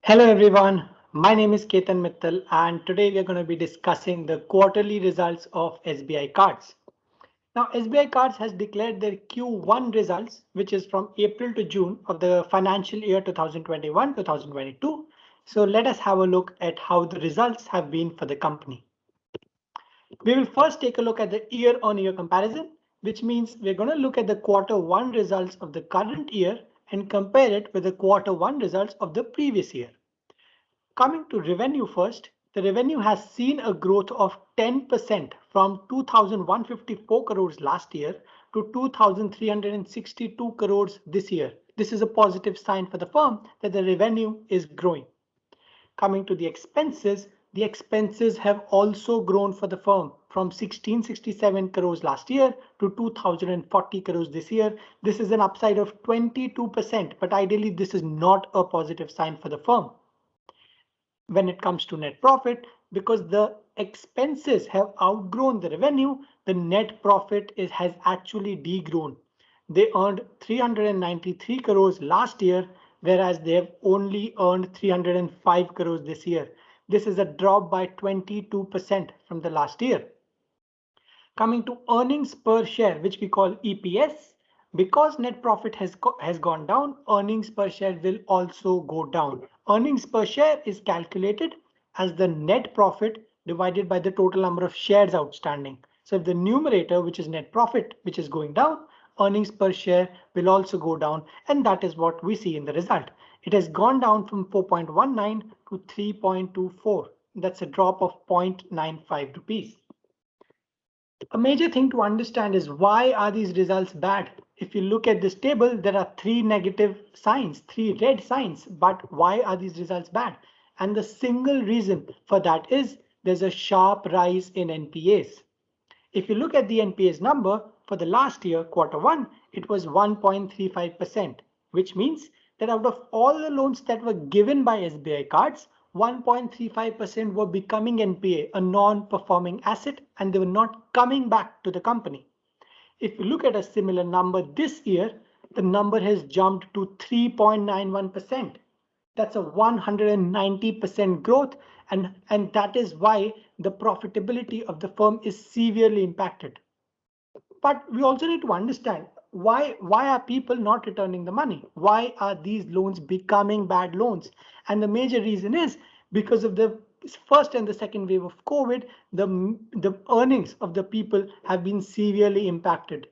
Hello everyone, my name is Ketan Mittal and today we are going to be discussing the quarterly results of SBI Cards. Now SBI Cards has declared their Q1 results, which is from April to June of the financial year 2021-2022. So let us have a look at how the results have been for the company. We will first take a look at the year-on-year comparison, which means we're going to look at the quarter one results of the current year and compare it with the quarter one results of the previous year. Coming to revenue first, the revenue has seen a growth of 10% from 2,154 crores last year to 2,362 crores this year. This is a positive sign for the firm that the revenue is growing. Coming to the expenses have also grown for the firm from 1667 crores last year to 2040 crores this year. This is an upside of 22%, but ideally this is not a positive sign for the firm. When it comes to net profit, because the expenses have outgrown the revenue, the net profit has actually degrown. They earned 393 crores last year, whereas they have only earned 305 crores this year. This is a drop by 22% from the last year. Coming to earnings per share, which we call EPS, because net profit has gone down, earnings per share will also go down. Earnings per share is calculated as the net profit divided by the total number of shares outstanding. So if the numerator, which is net profit, which is going down, earnings per share will also go down, and that is what we see in the result. It has gone down from 4.19 to 3.24. That's a drop of 0.95 rupees. A major thing to understand is why are these results bad? If you look at this table, there are three negative signs, three red signs, but why are these results bad? And the single reason for that is there's a sharp rise in NPAs. If you look at the NPAs number for the last year, quarter one, it was 1.35%, which means that out of all the loans that were given by SBI Cards, 1.35% were becoming NPA, a non-performing asset, and they were not coming back to the company. If you look at a similar number this year, the number has jumped to 3.91%. That's a 190% growth, and that is why the profitability of the firm is severely impacted. But we also need to understand why are people not returning the money? Why are these loans becoming bad loans? And the major reason is because of the first and the second wave of COVID, the earnings of the people have been severely impacted.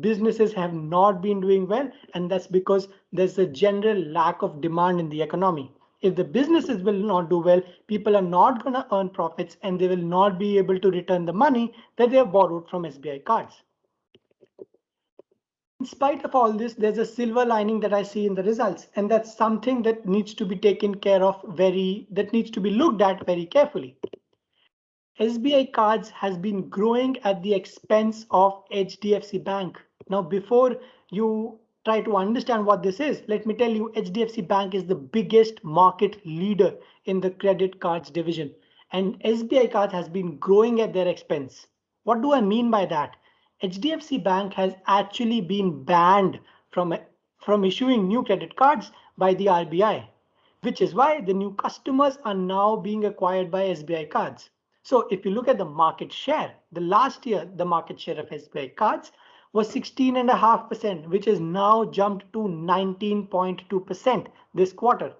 Businesses have not been doing well, and that's because there's a general lack of demand in the economy. If the businesses will not do well, people are not going to earn profits and they will not be able to return the money that they have borrowed from SBI Cards. In spite of all this, there's a silver lining that I see in the results, and that's something that needs to be taken care of that needs to be looked at very carefully. SBI Cards has been growing at the expense of HDFC Bank. Now, before you try to understand what this is, let me tell you, HDFC Bank is the biggest market leader in the credit cards division, and SBI Cards has been growing at their expense. What do I mean by that? HDFC Bank has actually been banned from issuing new credit cards by the RBI, which is why the new customers are now being acquired by SBI Cards. So if you look at the market share, the last year, the market share of SBI Cards was 16.5%, which has now jumped to 19.2% this quarter,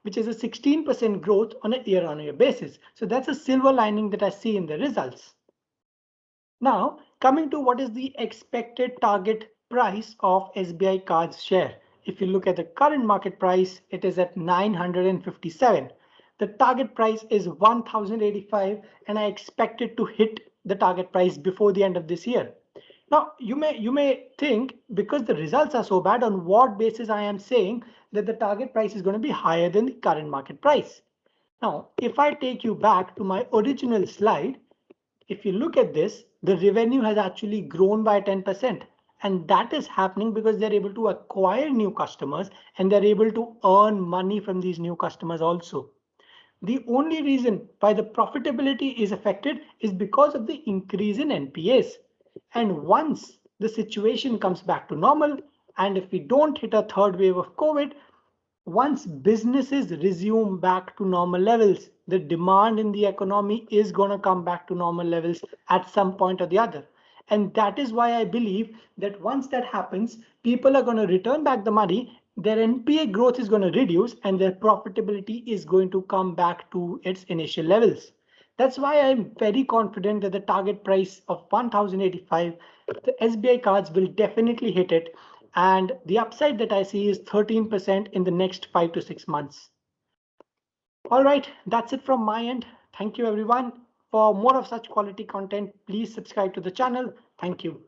which is a 16% growth on a year-on-year basis. So that's a silver lining that I see in the results. Now, coming to what is the expected target price of SBI Cards share. If you look at the current market price, it is at 957. The target price is 1085, and I expect it to hit the target price before the end of this year. Now, you may think, because the results are so bad, on what basis I am saying that the target price is going to be higher than the current market price. Now, if I take you back to my original slide, if you look at this, the revenue has actually grown by 10%. And that is happening because they're able to acquire new customers and they're able to earn money from these new customers also. The only reason why the profitability is affected is because of the increase in NPAs. And once the situation comes back to normal, and if we don't hit a third wave of COVID, once businesses resume back to normal levels, the demand in the economy is going to come back to normal levels at some point or the other. And that is why I believe that once that happens, people are going to return back the money, their NPA growth is going to reduce, and their profitability is going to come back to its initial levels. That's why I'm very confident that the target price of 1085, the SBI cards will definitely hit it. And the upside that I see is 13% in the next 5 to 6 months. All right, that's it from my end. Thank you, everyone. For more of such quality content, please subscribe to the channel. Thank you.